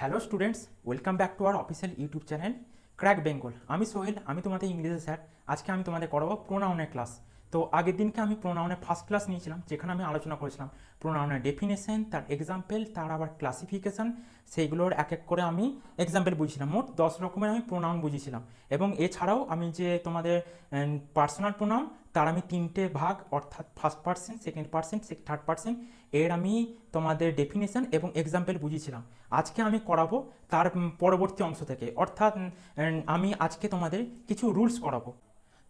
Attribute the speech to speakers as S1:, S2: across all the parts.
S1: Hello students, welcome back to our official YouTube channel crack Bengal. আমি সোহেল, আমি তোমাদের ইংরেজি স্যার। আজকে আমি তোমাদের করাবো প্রোনাউনের ক্লাস। তো আগের দিনকে আমি প্রোনাউনের ফার্স্ট ক্লাস নিয়েছিলাম, যেখানে আমি আলোচনা করেছিলাম প্রোনাউনের ডেফিনেশন, তার এক্সাম্পল, তার আবার ক্লাসিফিকেশান, সেইগুলোর এক এক করে আমি এক্সাম্পল বুঝিয়েছিলাম। মোট 10 রকমের আমি প্রোনাউন বুঝিয়েছিলাম। এবং এছাড়াও আমি যে তোমাদের পার্সোনাল প্রোনাউন, তার আমি 3টে ভাগ, অর্থাৎ first person, second person, third person, এর আমি তোমাদের ডেফিনেশন এবং এক্সাম্পল বুঝিয়েছিলাম। আজকে আমি করাবো তার পরবর্তী অংশ থেকে, অর্থাৎ আমি আজকে তোমাদের কিছু রুলস করাবো।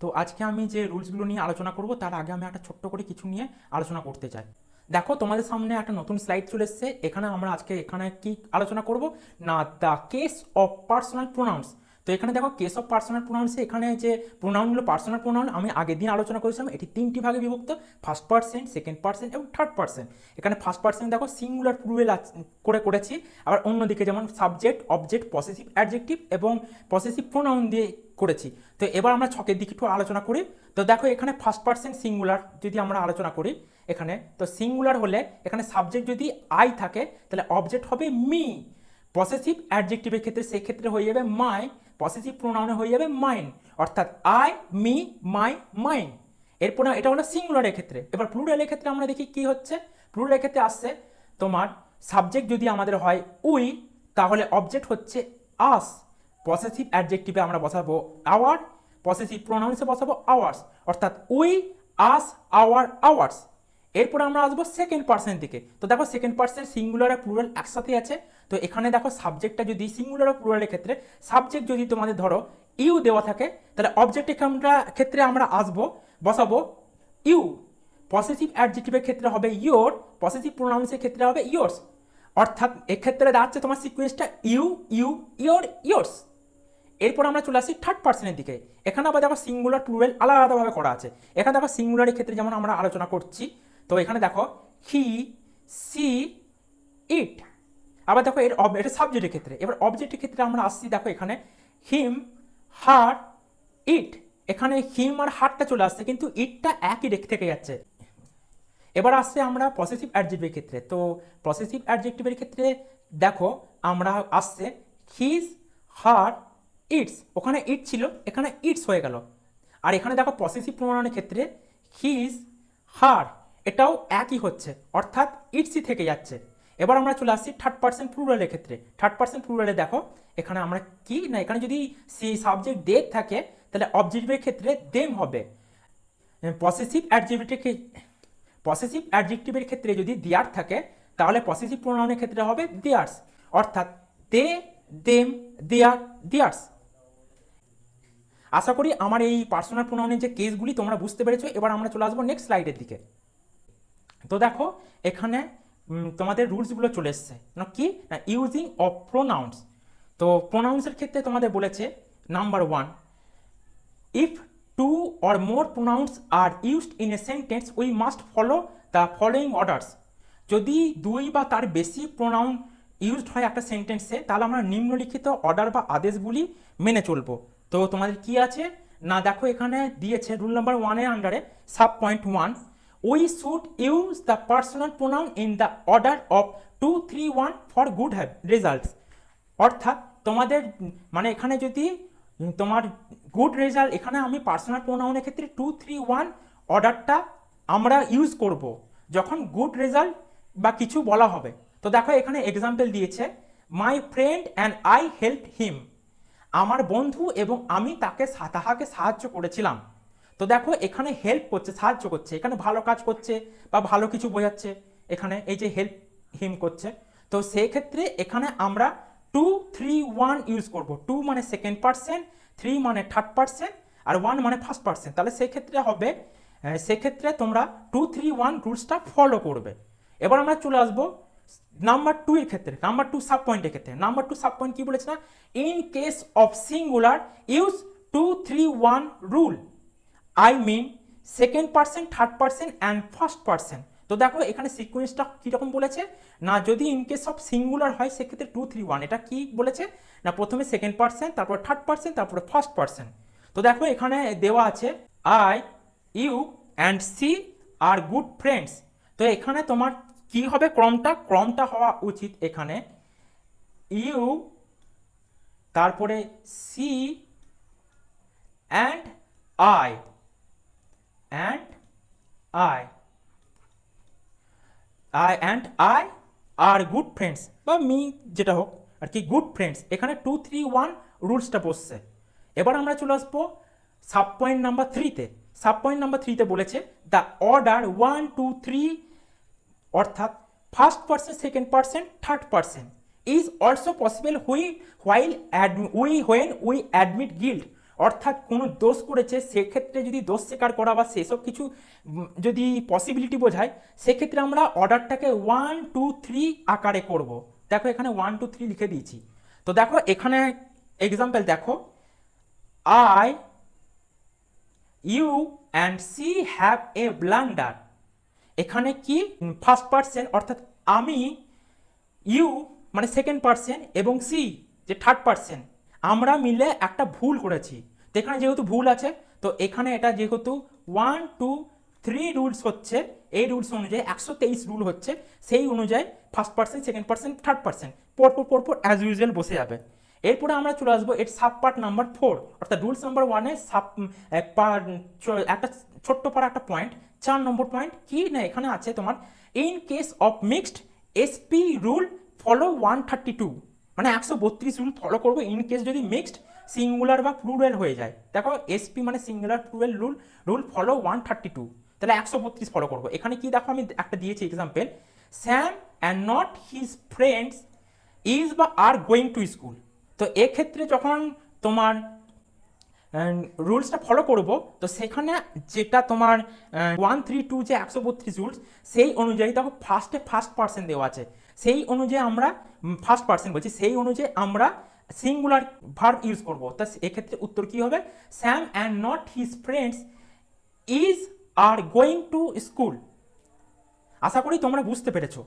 S1: তো আজকে আমি যে রুলসগুলো নিয়ে আলোচনা করব, তার আগে আমি একটা ছোট্ট করে কিছু নিয়ে আলোচনা করতে চাই। দেখো, তোমাদের সামনে একটা নতুন স্লাইড চলে এসেছে। এখানে আমরা আজকে কি আলোচনা করব না, the case of personal pronouns. তো এখানে দেখো, কেস অফ পার্সোনাল প্রোনাউন্সে এখানে যে প্রোনাউনগুলো পার্সোনাল প্রোনাউন আমি আগের দিন আলোচনা করেছিলাম, এটি 3টি ভাগে বিভক্ত: ফার্স্ট পার্সন, সেকেন্ড পার্সন এবং থার্ড পার্সন। এখানে ফার্স্ট পার্সন দেখো সিঙ্গুলার প্লুরাল করে করেছি, আবার অন্যদিকে যেমন সাবজেক্ট, অবজেক্ট, পসেসিভ অ্যাডজেক্টিভ এবং পসেসিভ প্রোনাউন দিয়ে করেছি। তো এবার আমরা ছকের দিকে একটু আলোচনা করি। তো দেখো, এখানে ফার্স্ট পার্সন সিঙ্গুলার যদি আমরা আলোচনা করি, এখানে তো সিঙ্গুলার হলে এখানে সাবজেক্ট যদি আই থাকে, তাহলে অবজেক্ট হবে মি। পসেসিভ অ্যাডজেক্টিভের ক্ষেত্রে সেক্ষেত্রে হয়ে যাবে মাই। পসেসিভ প্রোনাউনে হয়ে যাবে মাইন, অর্থাৎ আই, মি, মাই, মাইন। এরপর এটা হলো সিঙ্গুলারের ক্ষেত্রে। এবার প্লুরালের ক্ষেত্রে আমরা দেখি কি হচ্ছে। প্লুরালের ক্ষেত্রে আসছে তোমার সাবজেক্ট যদি আমাদের হয় উই, তাহলে অবজেক্ট হচ্ছে আস। পসেসিভ অ্যাডজেক্টিভে আমরা বসাবো আওয়ার, পসেসিভ প্রোনাউন্সে বসাবো আওয়ার্স, অর্থাৎ উই, আস, আওয়ার, আওয়ার্স। এরপর আমরা আসবো সেকেন্ড পার্সনের দিকে। তো দেখো, সেকেন্ড পার্সন সিঙ্গুলার আর প্লুরাল একসাথে আছে। তো এখানে দেখো, সাবজেক্টটা যদি সিঙ্গুলার আর প্লুরালের ক্ষেত্রে সাবজেক্ট যদি তোমাদের ধরো ইউ দেওয়া থাকে, তাহলে অবজেক্টের ক্ষেত্রে আমরা বসাবো ইউ। পসেসিভ অ্যাডজেক্টিভের ক্ষেত্রে হবে ইয়োর, পসেসিভ প্রোনাউন্সের ক্ষেত্রে হবে ইয়োর্স। অর্থাৎ এক্ষেত্রে দাঁড়াচ্ছে তোমার সিকোয়েন্সটা ইউ, ইউ, ইয়োর, ইয়োর্স। এরপর আমরা চলে আসি থার্ড পার্সনের দিকে। এখানে আবার দেখো সিঙ্গুলার প্লুরাল আলাদাভাবে করা আছে। এখানে দেখো সিঙ্গুলারের ক্ষেত্রে যেমন আমরা আলোচনা করছি, তো এখানে দেখো হি, সি, ইট। আবার দেখো এটা সাবজেক্টের ক্ষেত্রে। এবার অবজেক্টের ক্ষেত্রে আমরা আসছি, দেখো এখানে হিম, হার, ইট। এখানে হিম আর হারটা চলে আসছে, কিন্তু ইটটা একই থেকে যাচ্ছে। এবার আসছে আমরা পসেসিভ অ্যাডজেক্টিভের ক্ষেত্রে। তো পসেসিভ অ্যাডজেক্টিভের ক্ষেত্রে দেখো আমরা আসছে হিজ, হার, ইটস। ওখানে ইট ছিল, এখানে ইটস হয়ে গেল। আর এখানে দেখো পসেসিভ প্রোনাউনের ক্ষেত্রে হিজ, হার, এটাও একই হচ্ছে, অর্থাৎ ইটসই থেকে যাচ্ছে। এবার আমরা চলে আসছি থার্ড পার্সন প্লুরালের ক্ষেত্রে। থার্ড পার্সন প্লুরালে দেখো এখানে আমরা কি না, এখানে যদি সেই সাবজেক্ট দে থাকে, তাহলে অবজেক্টিভের ক্ষেত্রে দেম হবে। পসেসিভ অ্যাডজেক্টিভের ক্ষেত্রে যদি দেয়ার থাকে, তাহলে পসেসিভ প্রোনাউনের ক্ষেত্রে হবে দেয়ার্স, অর্থাৎ দে, দেম, দেয়ার, দেয়ার্স। আশা করি আমার এই পার্সোনাল প্রোনাউনের যে কেসগুলি তোমরা বুঝতে পেরেছো। এবার আমরা চলে আসবো নেক্সট স্লাইডের দিকে। তো দেখো, এখানে তোমাদের রুলসগুলো চলে এসছে কি না, ইউজিং অফ প্রোনাউন্স। তো প্রোনাউন্সের ক্ষেত্রে তোমাদের বলেছে number 1, if two or more pronouns are used in a sentence we must follow the following orders. যদি 2 বা তার বেশি প্রোনাউন ইউজড হয় একটা সেন্টেন্সে, তাহলে আমরা নিম্নলিখিত অর্ডার বা আদেশগুলি মেনে চলবো। তো তোমাদের কি আছে না, দেখো এখানে দিয়েছে রুল নাম্বার 1-এর আন্ডারে sub point 1, we should use the personal pronoun in the order of 2, 3, 1 for good results. অর্থাৎ তোমাদের মানে এখানে যদি তোমার গুড রেজাল্ট, এখানে আমি পার্সোনাল প্রোনাউনের ক্ষেত্রে 2, 3, 1 অর্ডারটা আমরা ইউজ করব যখন গুড রেজাল্ট বা কিছু বলা হবে। তো দেখো এখানে এক্সাম্পল দিয়েছে, my friend and I help him. আমার বন্ধু এবং আমি তাহাকে সাহায্য করেছিলাম। তো দেখো এখানে হেল্প করছে, সাহায্য করছে, এখানে ভালো কাজ করছে বা ভালো কিছু বোঝাচ্ছে। এখানে এই যে হেল্প হিম করছে, তো সেই ক্ষেত্রে এখানে আমরা 2, 3, 1 ইউজ করব। 2 মানে সেকেন্ড পার্সন, 3 মানে থার্ড পার্সন, আর 1 মানে ফার্স্ট পার্সন। তাহলে সেক্ষেত্রে হবে, সেক্ষেত্রে তোমরা 2, 3, 1 রুলসটা ফলো করবে। এবার আমরা চলে আসবো নাম্বার 2 এর ক্ষেত্রে, নাম্বার 2 সাব পয়েন্টের ক্ষেত্রে। নাম্বার 2 সাব পয়েন্ট কি বলেছে না, in case of singular use 2, 3, 1 rule. I mean second person, third person and first person. তো দেখো এখানে সিকোয়েন্সটা কীরকম বলেছে না, যদি ইন কেস অফ সিঙ্গুলার হয় সেক্ষেত্রে 2, 3, 1। এটা কি বলেছে না, প্রথমে সেকেন্ড পার্সন, তারপর থার্ড পার্সন, তারপরে ফার্স্ট পার্সন। তো দেখো এখানে দেওয়া আছে I, you and she are good friends. তো এখানে তোমার কি হবে, ক্রমটা হওয়া উচিত এখানে ইউ, তারপরে she and I, and I and I are good friends, বা মি যেটা হোক আর কি, গুড ফ্রেন্ডস। এখানে 2 3 1 রুলসটা বসছে। এবার আমরা চলে আসবো সাব পয়েন্ট নাম্বার 3-তে। সাব পয়েন্ট নাম্বার 3-তে বলেছে দ্য অর্ডার 1 2 3, অর্থাৎ first person, second person, third person is also possible when we admit guilt, অর্থাৎ কোনো দোষ করেছে সেক্ষেত্রে যদি দোষ স্বীকার করা বা সেসব কিছু যদি পসিবিলিটি বোঝায়, সেক্ষেত্রে আমরা অর্ডারটাকে 1 2 3 আকারে করব। দেখো এখানে 1 2 3 লিখে দিয়েছি। তো দেখো এখানে এক্সাম্পল দেখো, I, you and she have a blunder. এখানে কি ফার্স্ট পার্সন অর্থাৎ আমি, ইউ মানে সেকেন্ড পার্সন এবং সি যে থার্ড পার্সন, আমরা মিলে একটা ভুল করেছি। তো এখানে যেহেতু ভুল আছে, তো এখানে এটা যেহেতু 1 2 3 রুলস হচ্ছে, এই রুলস অনুযায়ী 123 রুল হচ্ছে, সেই অনুযায়ী first person, second person, third person পরপর অ্যাজ ইউজুয়াল বসে যাবে। এরপরে আমরা চলে আসবো এর সাব পার্ট নাম্বার 4, অর্থাৎ রুলস নাম্বার 1-এ একটা ছোট্ট পারা একটা পয়েন্ট, 4 নম্বর পয়েন্ট কি না, এখানে আছে তোমার in case of mixed SP rule follow 132, মানে 132 রুল ফলো করবো ইন কেস যদি মিক্সড সিঙ্গুলার বা প্লুরাল হয়ে যায়। দেখো এসপি মানে সিঙ্গুলার প্লুরাল রুল ফলো 132, তাহলে 132 ফলো করবো। এখানে কি দেখো আমি একটা দিয়েছি example, Sam and not his friends is বা আর গোয়িং টু স্কুল। তো এক্ষেত্রে যখন তোমার রুলসটা ফলো করব, তো সেখানে যেটা তোমার 132 যে 132 রুলস, সেই অনুযায়ী দেখো ফার্স্ট পার্সন দেওয়া আছে, সেই অনুযায়ী আমরা ফার্স্ট পার্সন বলছি, সেই অনুযায়ী আমরা সিঙ্গুলার ভার্ব ইউজ করব। তা এক্ষেত্রে উত্তর কি হবে, Sam and not his friends is are going to school. আশা করি তোমরা বুঝতে পেরেছো।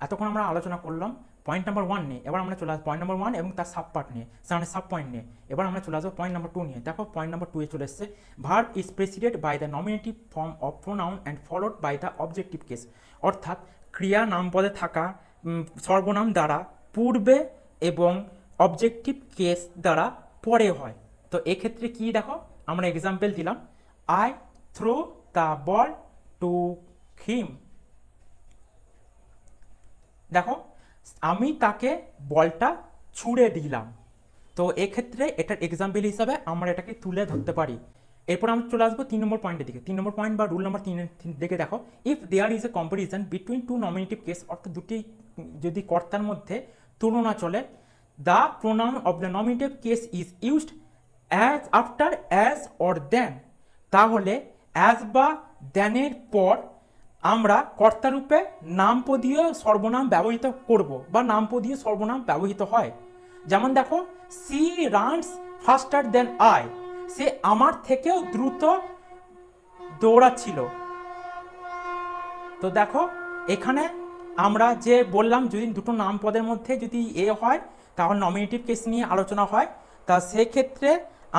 S1: এতক্ষণ আমরা আলোচনা করলাম পয়েন্ট নাম্বার 1 নিয়ে। এবার আমরা চলে আসবো পয়েন্ট নাম্বার 1 এবং তার সাব পার্ট নিয়ে, সাব পয়েন্ট নিয়ে। এবার আমরা চলে আসবো পয়েন্ট নাম্বার 2 নিয়ে। দেখো পয়েন্ট নাম্বার 2-এ চলে এসছে, verb is preceded by the nominative form of pronoun and followed by the objective case, অর্থাৎ ক্রিয়া নামপদে থাকা সর্বনাম দ্বারা পূর্বে এবং অবজেক্টিভ কেস দ্বারা পরে হয়। তো এক্ষেত্রে কি দেখো আমরা এক্সাম্পল দিলাম, I throw the ball to him. দেখো আমি তাকে বলটা ছুঁড়ে দিলাম। তো এক্ষেত্রে এটার এক্সাম্পল হিসাবে আমরা এটাকে তুলে ধরতে পারি। এরপর আমরা চলে আসবো 3 নম্বর পয়েন্টের দিকে। 3 নম্বর পয়েন্ট বা রুল নাম্বার 3 দিকে দেখো, if there is a comparison between two nominative case, অর্থাৎ দুটি যদি কর্তার মধ্যে তুলনা চলে, the pronoun of the nominative case is used as after as or than, তাহলে অ্যাজ বা দেনের পর আমরা কর্তারূপে নামপদীয় সর্বনাম ব্যবহৃত করব বা নামপদীয় সর্বনাম ব্যবহৃত হয়। যেমন দেখো, she runs faster than I, সে আমার থেকেও দ্রুত দৌড়াচ্ছিল। তো দেখো এখানে আমরা যে বললাম যদি দুটো নামপদের মধ্যে যদি এ হয় তাহলে নমিনেটিভ কেস নিয়ে আলোচনা হয়। তা সেক্ষেত্রে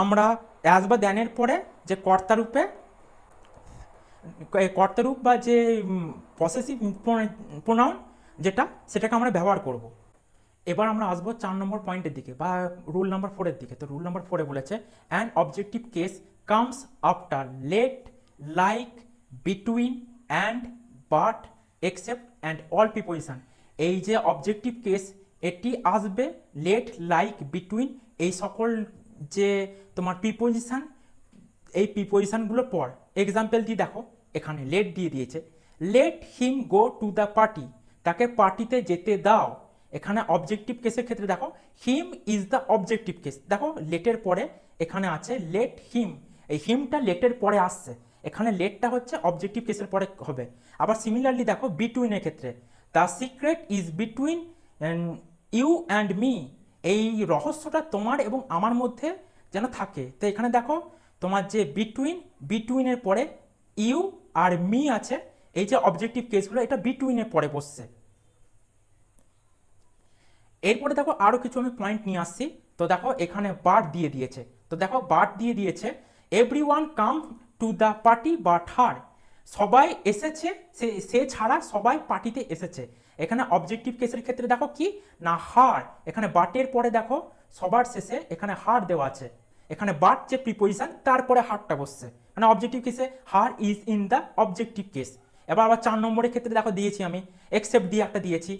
S1: আমরা অ্যাজ বা দেনের পরে যে কর্তারূপ বা যে পসেসিভ প্রোনাউন যেটা, সেটাকে আমরা ব্যবহার করব। এবার আমরা আসবো 4 নম্বর পয়েন্টের দিকে বা রুল নাম্বার 4-এর দিকে। তো রুল নাম্বার 4-এ বলেছে, an objective case comes after let, like, between, and, but, except and all preposition. এই যে অবজেক্টিভ কেস, এটি আসবে লেট, লাইক, বিটুইন এই সকল যে তোমার প্রিপোজিশন, এই প্রিপোজিশনগুলোর পর। এক্সাম্পল দিয়ে দেখো, এখানে লেট দিয়ে দিয়েছে, let him go to the party, তাকে পার্টিতে যেতে দাও। এখানে অবজেক্টিভ কেসের ক্ষেত্রে দেখো him is the objective case. দেখো লেটের পরে এখানে আছে লেট হিম, এই হিমটা লেটের পরে আসছে, এখানে লেটটা হচ্ছে অবজেক্টিভ কেসের পরে হবে। আবার সিমিলারলি দেখো বিটুইনের ক্ষেত্রে, the secret is between you and me, এই রহস্যটা তোমার এবং আমার মধ্যে যেন থাকে। তো এখানে দেখো তোমার যে বিটুইনের পরে ইউ আর মি আছে, এই যে অবজেক্টিভ কেসগুলো এটা বিটুইনের পরে বসছে। এরপরে দেখো আরো কিছু আমি পয়েন্ট নিয়ে আসছি। তো দেখো এখানে বাট দিয়ে দিয়েছে, তো দেখো বাট দিয়ে দিয়েছে, everyone come to the party but her, সবাই এসেছে, সে ছাড়া সবাই পার্টিতে এসেছে। এখানে অবজেক্টিভ কেসের ক্ষেত্রে দেখো কি না হার, এখানে বাটের পরে দেখো সবার শেষে এখানে হার দেওয়া আছে, এখানে বাট যে প্রিপোজিশন তারপরে হারটা বসছে, মানে অবজেক্টিভ কেসে her is in the objective case. এবার আবার 4 নম্বরের ক্ষেত্রে দেখো দিয়েছি আমি এক্সেপ্ট দিয়ে একটা দিয়েছি,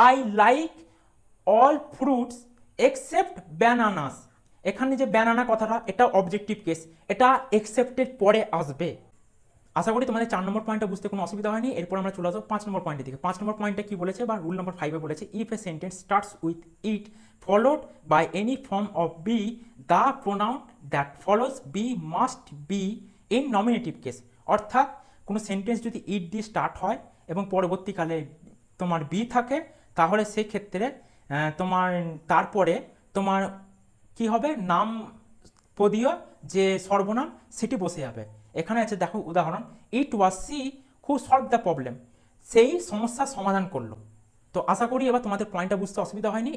S1: I like all fruits except bananas. এখানে যে ব্যানানা কথাটা এটা অবজেক্টিভ কেস, এটা এক্সেপ্টের পরে আসবে। আশা করি তোমাদের 4 নম্বর পয়েন্টটা বুঝতে কোনো অসুবিধা হয়নি। এরপর আমরা চলে আসবো 5 নম্বর পয়েন্টের দিকে। 5 নম্বর পয়েন্টে কি বলেছে বা রুল নম্বর 5 বলেছে, if a sentence starts with it followed by any form of be, the pronoun that follows be must be in nominative case. অর্থাৎ কোনো সেন্টেন্স যদি ইট দিয়ে স্টার্ট হয় এবং পরবর্তীকালে তোমার বি থাকে, তাহলে সেক্ষেত্রে তোমার তারপরে তোমার কি হবে, নাম পদীয় যে সর্বনাম সেটি বসে যাবে। এখানে আছে দেখো উদাহরণ, it was she who solve the problem, সেই সমস্যার সমাধান করলো। তো আশা করি এবার তোমাদের পয়েন্টটা বুঝতে অসুবিধা হয়নি।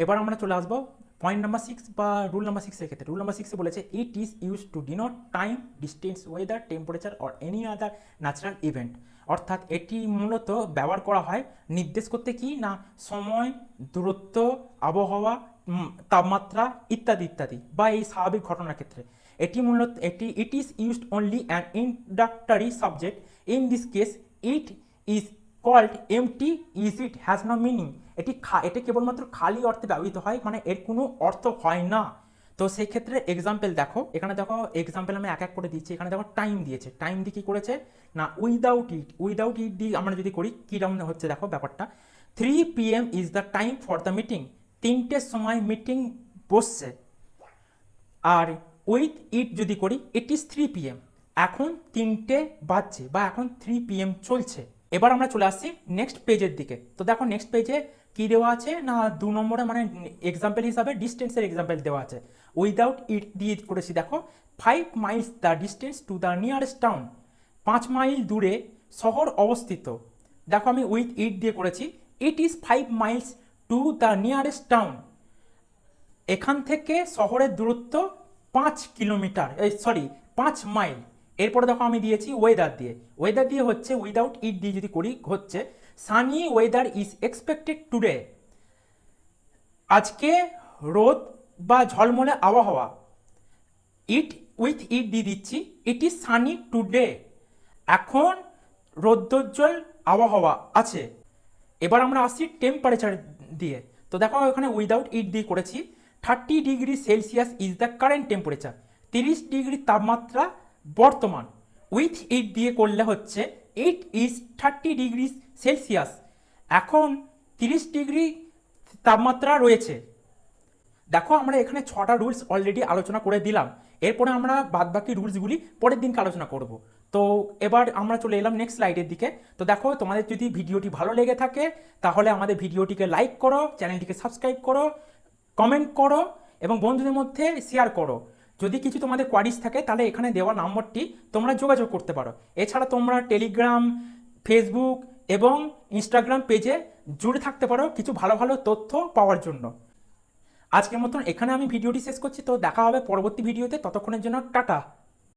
S1: এবার আমরা চলে আসবো পয়েন্ট নাম্বার 6 বা রুল নাম্বার 6 এর ক্ষেত্রে। রুল নাম্বার 6 বলেছে it is use to denote time, distance, weather, temperature or any other natural event. অর্থাৎ এটি মূলত ব্যবহার করা হয় নির্দেশ করতে কি না সময়, দূরত্ব, আবহাওয়া, তাপমাত্রা ইত্যাদি ইত্যাদি, বা এই স্বাভাবিক ঘটনার ক্ষেত্রে। এটি মূলত it is used only an introductory subject, in this case it is called empty, is it has no meaning. এটি কেবলমাত্র খালি অর্থে ব্যবহৃত হয়, মানে এর কোনো অর্থ হয় না। তো সেই ক্ষেত্রে এক্সাম্পল দেখো, এখানে দেখো এক্সাম্পল আমি এক এক করে দিচ্ছি। এখানে দেখো টাইম দিয়েছে, টাইম দিয়ে কী করেছে না উইদাউট ইট দিয়ে আমরা যদি করি কীরকম হচ্ছে দেখো ব্যাপারটা, 3 PM is the time for the meeting, 3টের সময় মিটিং বসছে। আর উইথ ইট যদি করি ইট ইজ 3 PM, এখন 3টে বাজছে বা এখন 3 PM চলছে। এবার আমরা চলে আসছি নেক্সট পেজের দিকে। তো দেখো নেক্সট পেজে কি দেওয়া আছে না 2 নম্বরে মানে এক্সাম্পল হিসাবে ডিস্টেন্সের এক্সাম্পল দেওয়া আছে। উইদাউট ইট দিয়ে করেছি দেখো 5 Miles the distance to the nearest town, 5 mile দূরে শহর অবস্থিত। দেখো আমি উইথ ইট দিয়ে করেছি, it is 5 Miles to the nearest town, এখান থেকে শহরের দূরত্ব 5 কিলোমিটার, 5 মাইল। এরপরে দেখো আমি দিয়েছি ওয়েদার দিয়ে হচ্ছে উইদাউট ইট দিয়ে যদি করি হচ্ছে Sunny weather is expected today, আজকে রোদ বা ঝলমলে আবহাওয়া। উইথ ইট দিয়ে দিচ্ছি ইট ইজ সানি টুডে, এখন রৌদ্রোজ্জ্বল আবহাওয়া আছে। এবার আমরা আসছি টেম্পারেচার দিয়ে। তো দেখো এখানে উইদাউট ইট দিয়ে করেছি 30 degree Celsius is the current temperature, 30 degree তাপমাত্রা বর্তমান। উইথ ইট দিয়ে করলে হচ্ছে ইট ইজ 30 ডিগ্রি সেলসিয়াস, এখন 30 ডিগ্রি তাপমাত্রা রয়েছে। দেখো আমরা এখানে 6টা রুলস অলরেডি আলোচনা করে দিলাম, এরপরে আমরা বাদবাকি রুলসগুলি পরের দিনকে আলোচনা করব। তো এবার আমরা চলে এলাম নেক্সট স্লাইডের দিকে। তো দেখো তোমাদের যদি ভিডিওটি ভালো লেগে থাকে তাহলে আমাদের ভিডিওটিকে লাইক করো, চ্যানেলটিকে সাবস্ক্রাইব করো, কমেন্ট করো এবং বন্ধুদের মধ্যে শেয়ার করো। যদি কিছু তোমাদের কোয়ারিজ থাকে তাহলে এখানে দেওয়া নম্বরটি তোমরা যোগাযোগ করতে পারো। এছাড়া তোমরা টেলিগ্রাম, ফেসবুক এবং ইনস্টাগ্রাম পেজে জুড়ে থাকতে পারো কিছু ভালো ভালো তথ্য পাওয়ার জন্য। আজকের মতন এখানে আমি ভিডিওটি শেষ করছি। তো দেখা হবে পরবর্তী ভিডিওতে, ততক্ষণের জন্য টাটা।